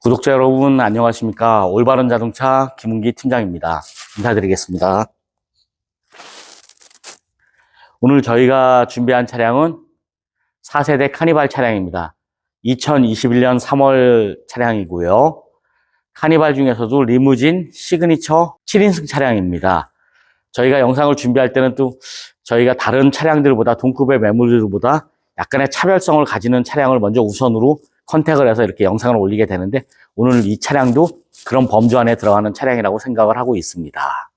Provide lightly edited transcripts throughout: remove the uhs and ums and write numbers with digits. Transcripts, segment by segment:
구독자 여러분 안녕하십니까. 올바른 자동차 김은기 팀장입니다. 인사드리겠습니다. 오늘 저희가 준비한 차량은 4세대 카니발 차량입니다. 2021년 3월 차량이고요. 카니발 중에서도 리무진 시그니처 7인승 차량입니다. 저희가 영상을 준비할 때는 또 저희가 다른 차량들보다 동급의 매물들보다 약간의 차별성을 가지는 차량을 먼저 우선으로 컨택을 해서 이렇게 영상을 올리게 되는데, 오늘 이 차량도 그런 범주 안에 들어가는 차량이라고 생각을 하고 있습니다.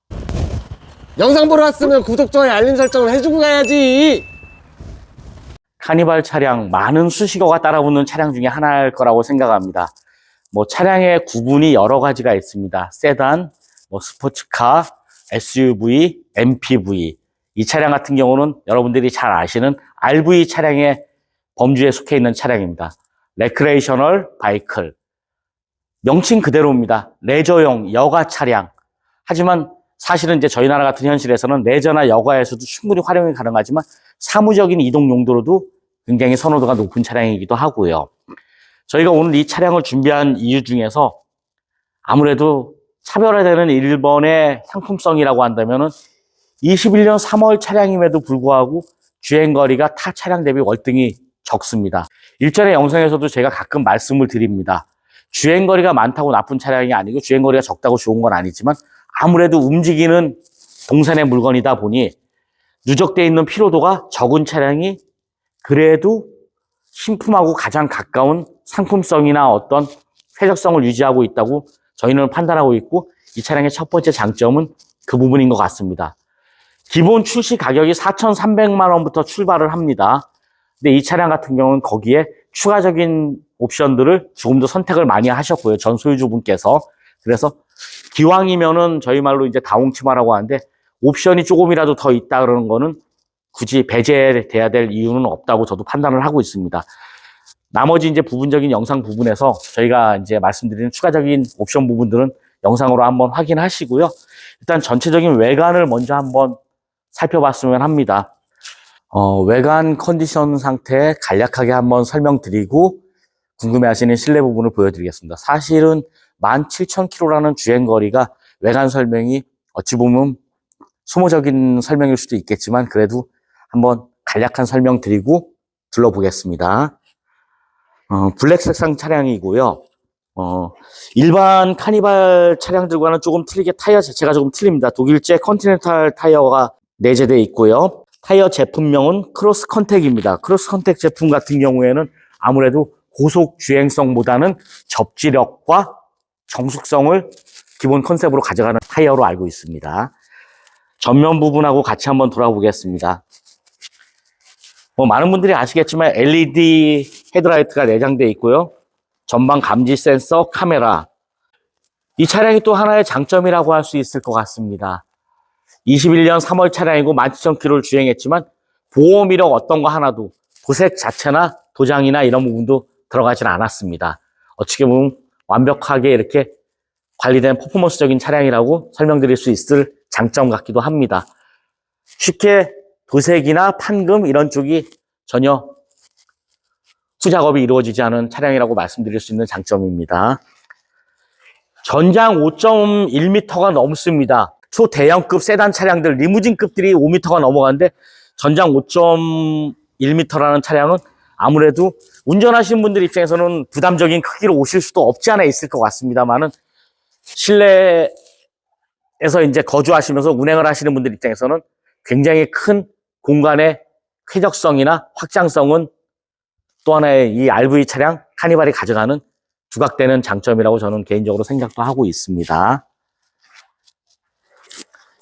영상 보러 왔으면 구독, 좋아요, 알림 설정을 해주고 가야지. 카니발 차량, 많은 수식어가 따라붙는 차량 중에 하나일 거라고 생각합니다. 차량의 구분이 여러 가지가 있습니다. 세단, 스포츠카, SUV, MPV. 이 차량 같은 경우는 여러분들이 잘 아시는 RV 차량의 범주에 속해 있는 차량입니다. 레크레이셔널 바이클. 명칭 그대로입니다. 레저용 여가 차량. 하지만 사실은 이제 저희 나라 같은 현실에서는 레저나 여가에서도 충분히 활용이 가능하지만 사무적인 이동 용도로도 굉장히 선호도가 높은 차량이기도 하고요. 저희가 오늘 이 차량을 준비한 이유 중에서 아무래도 차별화되는 1번의 상품성이라고 한다면은 21년 3월 차량임에도 불구하고 주행거리가 타 차량 대비 월등히 적습니다. 일전의 영상에서도 제가 가끔 말씀을 드립니다. 주행거리가 많다고 나쁜 차량이 아니고 주행거리가 적다고 좋은 건 아니지만 아무래도 움직이는 동선의 물건이다 보니 누적되어 있는 피로도가 적은 차량이 그래도 신품하고 가장 가까운 상품성이나 어떤 쾌적성을 유지하고 있다고 저희는 판단하고 있고, 이 차량의 첫 번째 장점은 그 부분인 것 같습니다. 기본 출시 가격이 4,300만 원부터 출발을 합니다. 근데 이 차량 같은 경우는 거기에 추가적인 옵션들을 조금 더 선택을 많이 하셨고요. 전 소유주분께서. 그래서 기왕이면은 저희 말로 이제 다홍치마라고 하는데 옵션이 조금이라도 더 있다 그러는 거는 굳이 배제돼야 될 이유는 없다고 저도 판단을 하고 있습니다. 나머지 이제 부분적인 영상 부분에서 저희가 이제 말씀드리는 추가적인 옵션 부분들은 영상으로 한번 확인하시고요. 일단 전체적인 외관을 먼저 한번 살펴봤으면 합니다. 외관 컨디션 상태 간략하게 한번 설명드리고 궁금해하시는 실내 부분을 보여드리겠습니다. 사실은 17,000km라는 주행거리가 외관 설명이 어찌 보면 소모적인 설명일 수도 있겠지만 그래도 한번 간략한 설명 드리고 둘러보겠습니다. 블랙 색상 차량이고요. 일반 카니발 차량들과는 조금 틀리게 타이어 자체가 조금 틀립니다. 독일제 컨티넨탈 타이어가 내재되어 있고요. 타이어 제품명은 크로스 컨택입니다. 크로스 컨택 제품 같은 경우에는 아무래도 고속 주행성보다는 접지력과 정숙성을 기본 컨셉으로 가져가는 타이어로 알고 있습니다. 전면 부분하고 같이 한번 돌아보겠습니다. 많은 분들이 아시겠지만 LED 헤드라이트가 내장되어 있고요. 전방 감지 센서, 카메라. 이 차량이 또 하나의 장점이라고 할 수 있을 것 같습니다. 21년 3월 차량이고 17,000km를 주행했지만 보험 이력 어떤 거 하나도 도색 자체나 도장이나 이런 부분도 들어가진 않았습니다. 어떻게 보면 완벽하게 이렇게 관리된 퍼포먼스적인 차량이라고 설명드릴 수 있을 장점 같기도 합니다. 쉽게 도색이나 판금 이런 쪽이 전혀 후작업이 이루어지지 않은 차량이라고 말씀드릴 수 있는 장점입니다. 전장 5.1m가 넘습니다. 초대형급 세단 차량들, 리무진급들이 5m가 넘어가는데 전장 5.1m라는 차량은 아무래도 운전하시는 분들 입장에서는 부담적인 크기로 오실 수도 없지 않아 있을 것 같습니다만은 실내에서 이제 거주하시면서 운행을 하시는 분들 입장에서는 굉장히 큰 공간의 쾌적성이나 확장성은 또 하나의 이 RV 차량 카니발이 가져가는 두각되는 장점이라고 저는 개인적으로 생각도 하고 있습니다.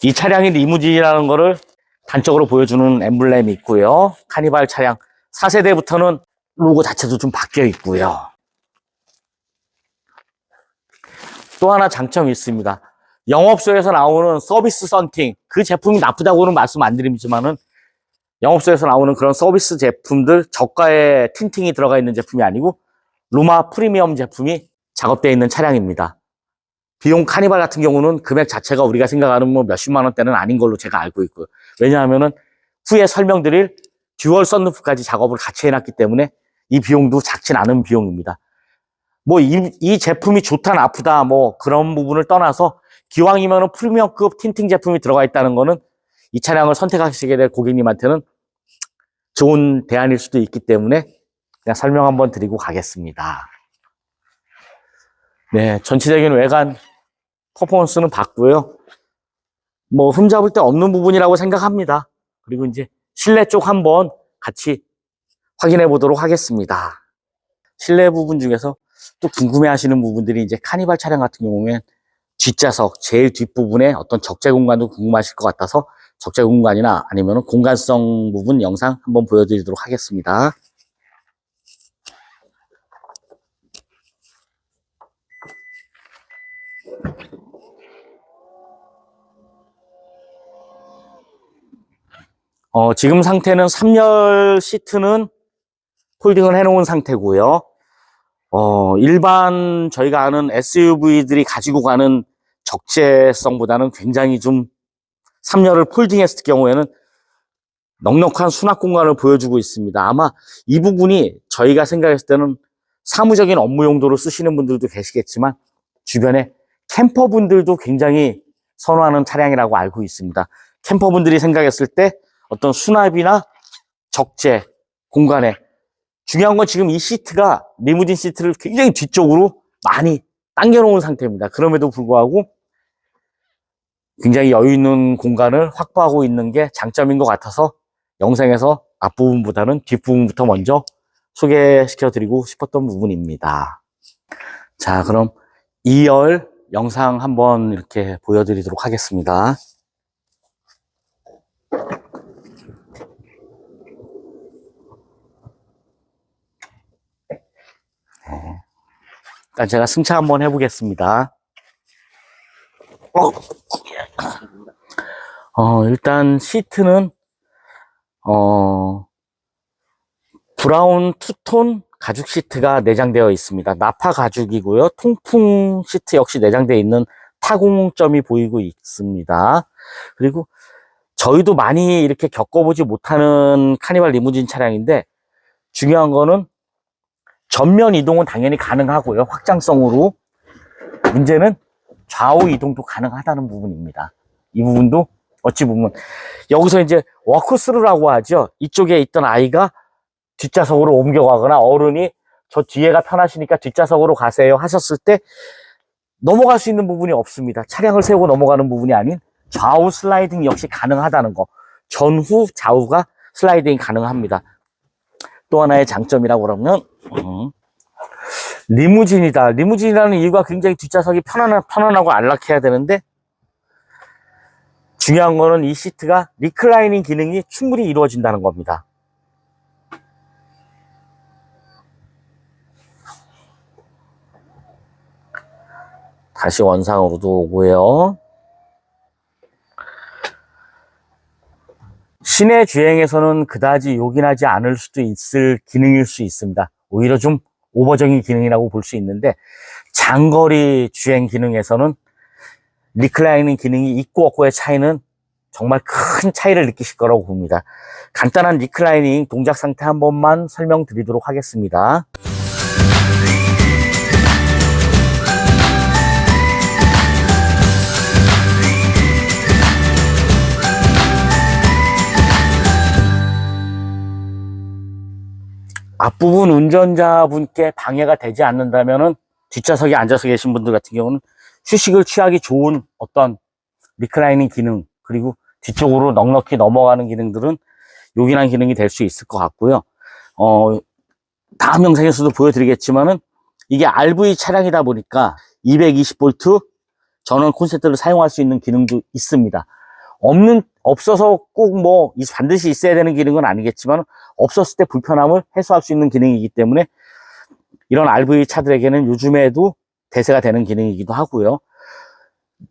이 차량이 리무진이라는 거를 단적으로 보여주는 엠블렘이 있고요. 카니발 차량 4세대부터는 로고 자체도 좀 바뀌어 있고요. 또 하나 장점이 있습니다. 영업소에서 나오는 서비스 썬팅, 그 제품이 나쁘다고는 말씀 안 드리지만은 영업소에서 나오는 그런 서비스 제품들 저가의 틴팅이 들어가 있는 제품이 아니고 루마 프리미엄 제품이 작업되어 있는 차량입니다. 비용 카니발 같은 경우는 금액 자체가 우리가 생각하는 몇십만 원대는 아닌 걸로 제가 알고 있고요. 왜냐하면은 후에 설명드릴 듀얼 썬루프까지 작업을 같이 해놨기 때문에 이 비용도 작진 않은 비용입니다. 뭐 이 제품이 좋다 나쁘다 뭐 그런 부분을 떠나서 기왕이면은 프리미엄급 틴팅 제품이 들어가 있다는 거는 이 차량을 선택하시게 될 고객님한테는 좋은 대안일 수도 있기 때문에 그냥 설명 한번 드리고 가겠습니다. 네, 전체적인 외관 퍼포먼스는 봤고요. 뭐 흠잡을 데 없는 부분이라고 생각합니다. 그리고 이제 실내 쪽 한번 같이 확인해 보도록 하겠습니다. 실내 부분 중에서 또 궁금해 하시는 부분들이 이제 카니발 차량 같은 경우에 뒷좌석 제일 뒷부분에 어떤 적재 공간도 궁금하실 것 같아서 적재 공간이나 아니면 공간성 부분 영상 한번 보여드리도록 하겠습니다. 지금 상태는 3열 시트는 폴딩을 해놓은 상태고요. 일반 저희가 아는 SUV들이 가지고 가는 적재성보다는 굉장히 좀 3열을 폴딩했을 경우에는 넉넉한 수납 공간을 보여주고 있습니다. 아마 이 부분이 저희가 생각했을 때는 사무적인 업무 용도로 쓰시는 분들도 계시겠지만 주변에 캠퍼분들도 굉장히 선호하는 차량이라고 알고 있습니다. 캠퍼분들이 생각했을 때 어떤 수납이나 적재 공간에 중요한 건 지금 이 시트가 리무진 시트를 굉장히 뒤쪽으로 많이 당겨놓은 상태입니다. 그럼에도 불구하고 굉장히 여유 있는 공간을 확보하고 있는 게 장점인 것 같아서 영상에서 앞부분보다는 뒷부분부터 먼저 소개시켜 드리고 싶었던 부분입니다. 자, 그럼 2열 영상 한번 이렇게 보여드리도록 하겠습니다. 일단 제가 승차 한번 해보겠습니다. 일단 시트는 브라운 투톤 가죽 시트가 내장되어 있습니다. 나파 가죽이고요. 통풍 시트 역시 내장되어 있는 타공점이 보이고 있습니다. 그리고 저희도 많이 이렇게 겪어보지 못하는 카니발 리무진 차량인데 중요한 거는 전면 이동은 당연히 가능하고요. 확장성으로. 문제는 좌우 이동도 가능하다는 부분입니다. 이 부분도 어찌 보면 여기서 이제 워크스루라고 하죠. 이쪽에 있던 아이가 뒷좌석으로 옮겨가거나 어른이 저 뒤에가 편하시니까 뒷좌석으로 가세요 하셨을 때 넘어갈 수 있는 부분이 없습니다. 차량을 세우고 넘어가는 부분이 아닌 좌우 슬라이딩 역시 가능하다는 거. 전후 좌우가 슬라이딩이 가능합니다. 또 하나의 장점이라고 그러면 리무진이다. 리무진이라는 이유가 굉장히 뒷좌석이 편안하고 안락해야 되는데 중요한 거는 이 시트가 리클라이닝 기능이 충분히 이루어진다는 겁니다. 다시 원상으로도 오고요. 시내 주행에서는 그다지 요긴하지 않을 수도 있을 기능일 수 있습니다. 오히려 좀 오버적인 기능이라고 볼 수 있는데 장거리 주행 기능에서는 리클라이닝 기능이 있고 없고의 차이는 정말 큰 차이를 느끼실 거라고 봅니다. 간단한 리클라이닝 동작 상태 한 번만 설명드리도록 하겠습니다. 앞부분 운전자분께 방해가 되지 않는다면은 뒷좌석에 앉아서 계신 분들 같은 경우는 휴식을 취하기 좋은 어떤 리클라이닝 기능 그리고 뒤쪽으로 넉넉히 넘어가는 기능들은 요긴한 기능이 될 수 있을 것 같고요. 다음 영상에서도 보여드리겠지만은 이게 RV 차량이다 보니까 220V 전원 콘센트를 사용할 수 있는 기능도 있습니다. 없어서 꼭 뭐 반드시 있어야 되는 기능은 아니겠지만 없었을 때 불편함을 해소할 수 있는 기능이기 때문에 이런 RV 차들에게는 요즘에도 대세가 되는 기능이기도 하고요.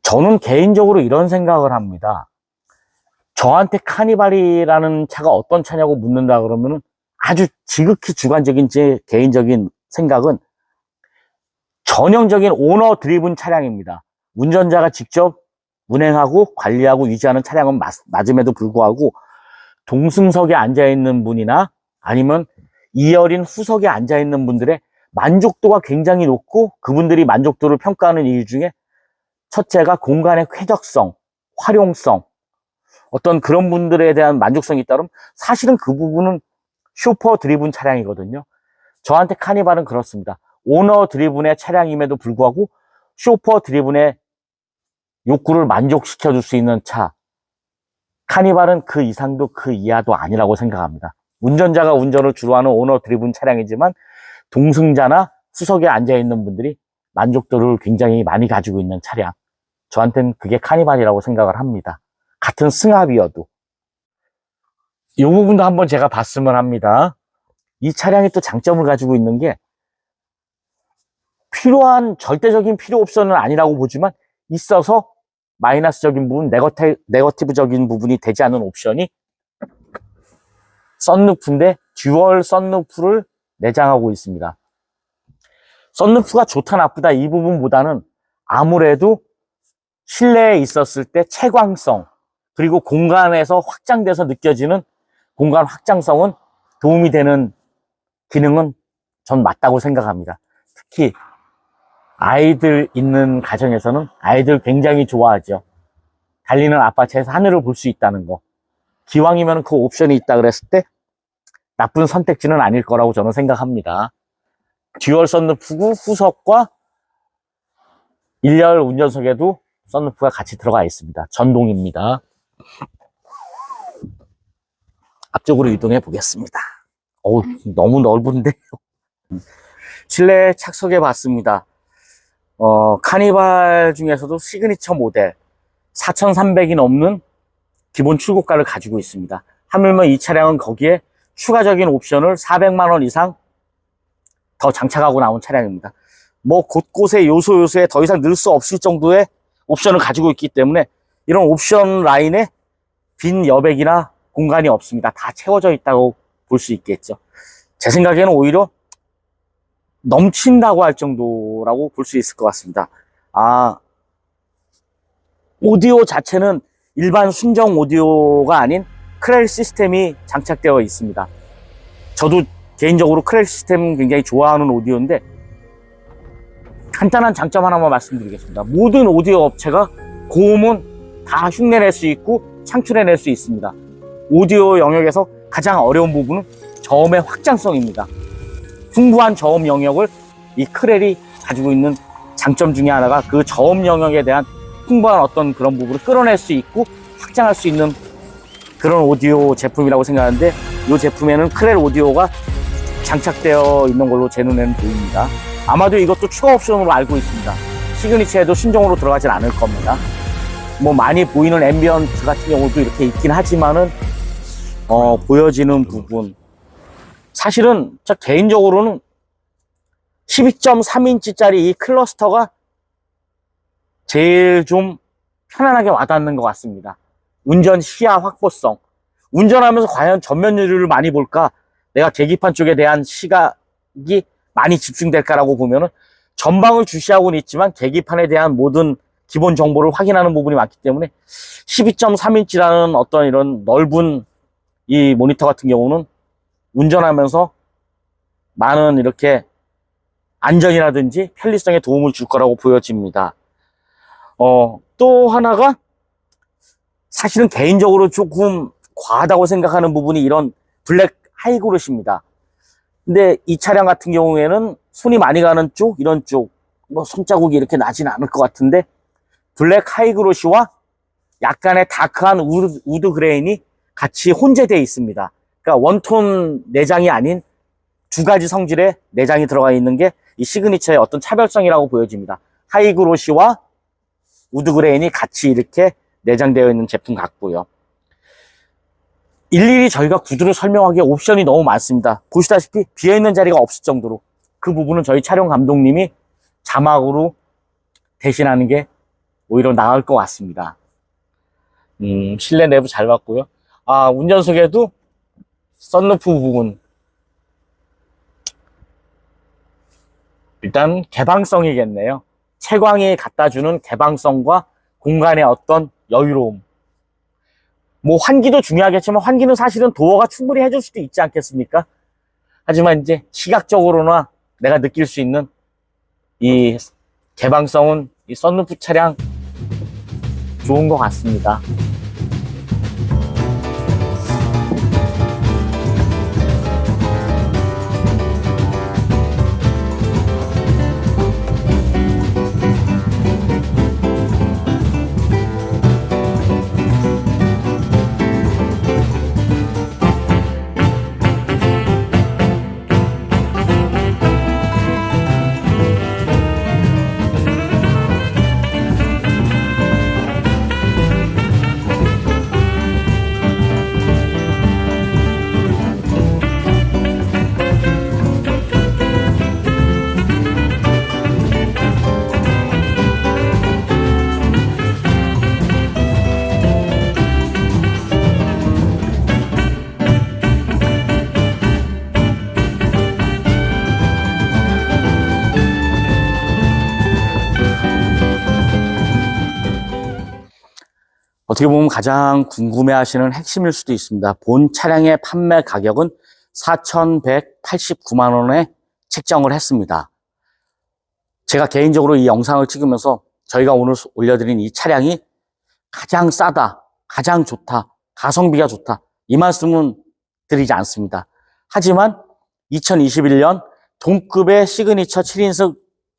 저는 개인적으로 이런 생각을 합니다. 저한테 카니발이라는 차가 어떤 차냐고 묻는다 그러면은 아주 지극히 주관적인 제 개인적인 생각은 전형적인 오너 드리븐 차량입니다. 운전자가 직접 운행하고 관리하고 유지하는 차량은 맞음에도 불구하고 동승석에 앉아있는 분이나 아니면 2열인 후석에 앉아있는 분들의 만족도가 굉장히 높고 그분들이 만족도를 평가하는 이유 중에 첫째가 공간의 쾌적성, 활용성, 어떤 그런 분들에 대한 만족성이 있다면 사실은 그 부분은 슈퍼 드리븐 차량이거든요. 저한테 카니발은 그렇습니다. 오너 드리븐의 차량임에도 불구하고 슈퍼 드리븐의 욕구를 만족시켜 줄 수 있는 차. 카니발은 그 이상도 그 이하도 아니라고 생각합니다. 운전자가 운전을 주로 하는 오너 드리븐 차량이지만 동승자나 수석에 앉아있는 분들이 만족도를 굉장히 많이 가지고 있는 차량. 저한테는 그게 카니발이라고 생각을 합니다. 같은 승합이어도. 이 부분도 한번 제가 봤으면 합니다. 이 차량이 또 장점을 가지고 있는 게 필요한 절대적인 필요 옵션은 아니라고 보지만 있어서 마이너스적인 부분, 네거티브적인 부분이 되지 않은 옵션이 썬루프인데 듀얼 썬루프를 내장하고 있습니다. 썬루프가 좋다 나쁘다 이 부분보다는 아무래도 실내에 있었을 때 채광성 그리고 공간에서 확장돼서 느껴지는 공간 확장성은 도움이 되는 기능은 전 맞다고 생각합니다. 특히 아이들 있는 가정에서는 아이들 굉장히 좋아하죠. 달리는 아파트에서 하늘을 볼 수 있다는 거. 기왕이면 그 옵션이 있다 그랬을 때 나쁜 선택지는 아닐 거라고 저는 생각합니다. 듀얼 썬루프고 후석과 1열 운전석에도 썬루프가 같이 들어가 있습니다. 전동입니다. 앞쪽으로 이동해 보겠습니다. 어우, 너무 넓은데요. 실내 착석해 봤습니다. 카니발 중에서도 시그니처 모델 4,300이 넘는 기본 출고가를 가지고 있습니다. 하물며 이 차량은 거기에 추가적인 옵션을 400만 원 이상 더 장착하고 나온 차량입니다. 뭐 곳곳에 요소에 더 이상 넣을 수 없을 정도의 옵션을 가지고 있기 때문에 이런 옵션 라인에 빈 여백이나 공간이 없습니다. 다 채워져 있다고 볼 수 있겠죠. 제 생각에는 오히려 넘친다고 할 정도라고 볼 수 있을 것 같습니다. 오디오 자체는 일반 순정 오디오가 아닌 크렐 시스템이 장착되어 있습니다. 저도 개인적으로 크렐 시스템 굉장히 좋아하는 오디오인데 간단한 장점 하나만 말씀드리겠습니다. 모든 오디오 업체가 고음은 다 흉내낼 수 있고 창출해낼 수 있습니다. 오디오 영역에서 가장 어려운 부분은 저음의 확장성입니다. 풍부한 저음 영역을 이 크렐이 가지고 있는 장점 중에 하나가 그 저음 영역에 대한 풍부한 어떤 그런 부분을 끌어낼 수 있고 확장할 수 있는 그런 오디오 제품이라고 생각하는데 이 제품에는 크렐 오디오가 장착되어 있는 걸로 제 눈에는 보입니다. 아마도 이것도 추가 옵션으로 알고 있습니다. 시그니처에도 순정으로 들어가진 않을 겁니다. 뭐 많이 보이는 앰비언트 같은 경우도 이렇게 있긴 하지만은 보여지는 부분 사실은 저 개인적으로는 12.3인치짜리 이 클러스터가 제일 좀 편안하게 와닿는 것 같습니다. 운전 시야 확보성. 운전하면서 과연 전면 유리를 많이 볼까? 내가 계기판 쪽에 대한 시각이 많이 집중될까라고 보면은 전방을 주시하고는 있지만 계기판에 대한 모든 기본 정보를 확인하는 부분이 많기 때문에 12.3인치라는 어떤 이런 넓은 이 모니터 같은 경우는 운전하면서 많은 이렇게 안전이라든지 편리성에 도움을 줄 거라고 보여집니다. 또 하나가 사실은 개인적으로 조금 과하다고 생각하는 부분이 이런 블랙 하이그롯입니다. 근데 이 차량 같은 경우에는 손이 많이 가는 쪽, 이런 쪽, 뭐 손자국이 이렇게 나지는 않을 것 같은데 블랙 하이그롯이와 약간의 다크한 우드 그레인이 같이 혼재되어 있습니다. 그러니까 원톤 내장이 아닌 두 가지 성질의 내장이 들어가 있는 게 이 시그니처의 어떤 차별성이라고 보여집니다. 하이그롯이와 우드 그레인이 같이 이렇게 내장되어 있는 제품 같고요. 일일이 저희가 구두를 설명하기에 옵션이 너무 많습니다. 보시다시피 비어있는 자리가 없을 정도로 그 부분은 저희 촬영 감독님이 자막으로 대신하는 게 오히려 나을 것 같습니다. 실내 내부 잘 봤고요. 운전석에도 썬루프 부분 일단 개방성이겠네요. 채광이 갖다주는 개방성과 공간의 어떤 여유로움. 뭐 환기도 중요하겠지만 환기는 사실은 도어가 충분히 해줄 수도 있지 않겠습니까? 하지만 이제 시각적으로나 내가 느낄 수 있는 이 개방성은 이 썬루프 차량 좋은 것 같습니다. 어떻게 보면 가장 궁금해하시는 핵심일 수도 있습니다. 본 차량의 판매 가격은 4,189만 원에 책정을 했습니다. 제가 개인적으로 이 영상을 찍으면서 저희가 오늘 올려드린 이 차량이 가장 싸다, 가장 좋다, 가성비가 좋다, 이 말씀은 드리지 않습니다. 하지만 2021년 동급의 시그니처 7인승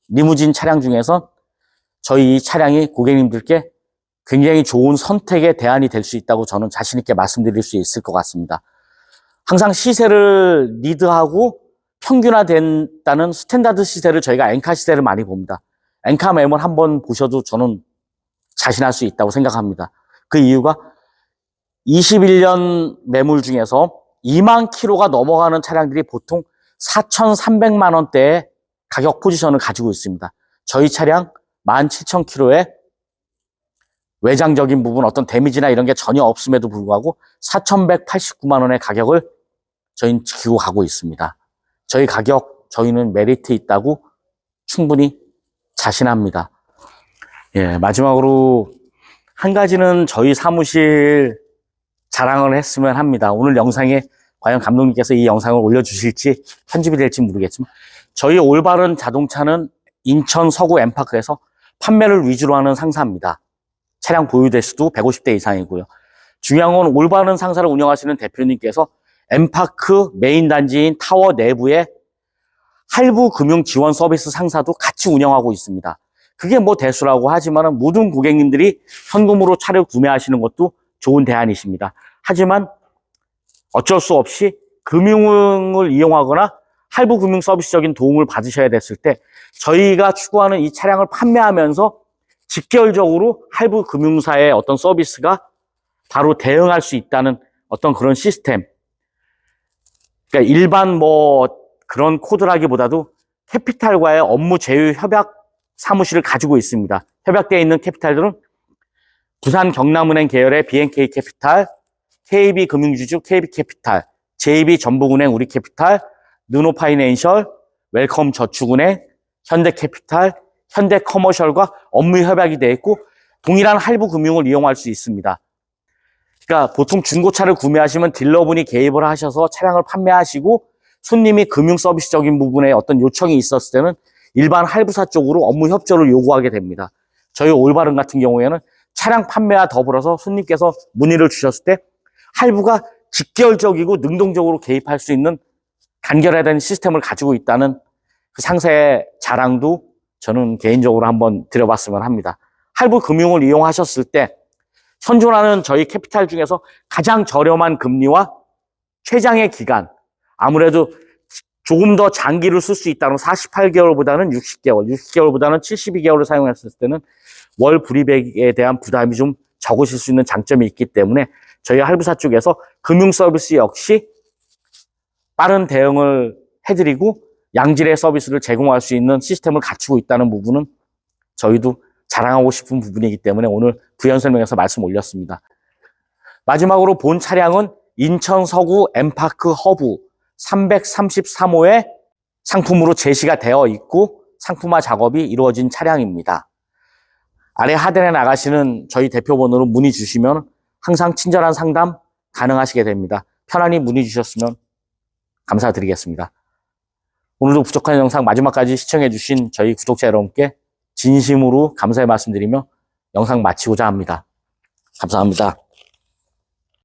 리무진 차량 중에서 저희 이 차량이 고객님들께 굉장히 좋은 선택의 대안이 될 수 있다고 저는 자신 있게 말씀드릴 수 있을 것 같습니다. 항상 시세를 리드하고 평균화된다는 스탠다드 시세를 저희가 엔카 시세를 많이 봅니다. 엔카 매물 한번 보셔도 저는 자신할 수 있다고 생각합니다. 그 이유가 21년 매물 중에서 2만 킬로가 넘어가는 차량들이 보통 4,300만 원대의 가격 포지션을 가지고 있습니다. 저희 차량 17,000킬로에 외장적인 부분 어떤 데미지나 이런 게 전혀 없음에도 불구하고 4,189만 원의 가격을 저희는 지키고 가고 있습니다. 저희 가격, 저희는 메리트 있다고 충분히 자신합니다. 예, 마지막으로 한 가지는 저희 사무실 자랑을 했으면 합니다. 오늘 영상에 과연 감독님께서 이 영상을 올려주실지 편집이 될지 모르겠지만 저희 올바른 자동차는 인천 서구 엠파크에서 판매를 위주로 하는 상사입니다. 차량 보유 대수도 150대 이상이고요. 중요한 건 올바른 상사를 운영하시는 대표님께서 엠파크 메인 단지인 타워 내부에 할부 금융 지원 서비스 상사도 같이 운영하고 있습니다. 그게 뭐 대수라고 하지만 모든 고객님들이 현금으로 차를 구매하시는 것도 좋은 대안이십니다. 하지만 어쩔 수 없이 금융을 이용하거나 할부 금융 서비스적인 도움을 받으셔야 됐을 때 저희가 추구하는 이 차량을 판매하면서 직결적으로 할부 금융사의 어떤 서비스가 바로 대응할 수 있다는 어떤 그런 시스템. 그러니까 일반 뭐 그런 코드라기보다도 캐피탈과의 업무 제휴 협약 사무실을 가지고 있습니다. 협약되어 있는 캐피탈들은 부산 경남은행 계열의 B&K 캐피탈, KB 금융주주 KB 캐피탈, JB 전북은행 우리캐피탈, 느노파이낸셜, 웰컴 저축은행, 현대캐피탈, 현대커머셜과 업무 협약이 되어 있고 동일한 할부 금융을 이용할 수 있습니다. 그러니까 보통 중고차를 구매하시면 딜러분이 개입을 하셔서 차량을 판매하시고 손님이 금융 서비스적인 부분에 어떤 요청이 있었을 때는 일반 할부사 쪽으로 업무 협조를 요구하게 됩니다. 저희 올바른 같은 경우에는 차량 판매와 더불어서 손님께서 문의를 주셨을 때 할부가 직결적이고 능동적으로 개입할 수 있는 간결화된 시스템을 가지고 있다는 그 상세의 자랑도 저는 개인적으로 한번 드려봤으면 합니다. 할부 금융을 이용하셨을 때 현존하는 저희 캐피탈 중에서 가장 저렴한 금리와 최장의 기간, 아무래도 조금 더 장기를 쓸 수 있다는 48개월보다는 60개월, 60개월보다는 72개월을 사용했을 때는 월 불이백에 대한 부담이 좀 적으실 수 있는 장점이 있기 때문에 저희 할부사 쪽에서 금융 서비스 역시 빠른 대응을 해드리고 양질의 서비스를 제공할 수 있는 시스템을 갖추고 있다는 부분은 저희도 자랑하고 싶은 부분이기 때문에 오늘 부연 설명에서 말씀 올렸습니다. 마지막으로 본 차량은 인천 서구 엠파크 허브 333호의 상품으로 제시가 되어 있고 상품화 작업이 이루어진 차량입니다. 아래 하단에 나가시는 저희 대표번호로 문의 주시면 항상 친절한 상담 가능하시게 됩니다. 편안히 문의 주셨으면 감사드리겠습니다. 오늘도 부족한 영상 마지막까지 시청해주신 저희 구독자 여러분께 진심으로 감사의 말씀드리며 영상 마치고자 합니다. 감사합니다.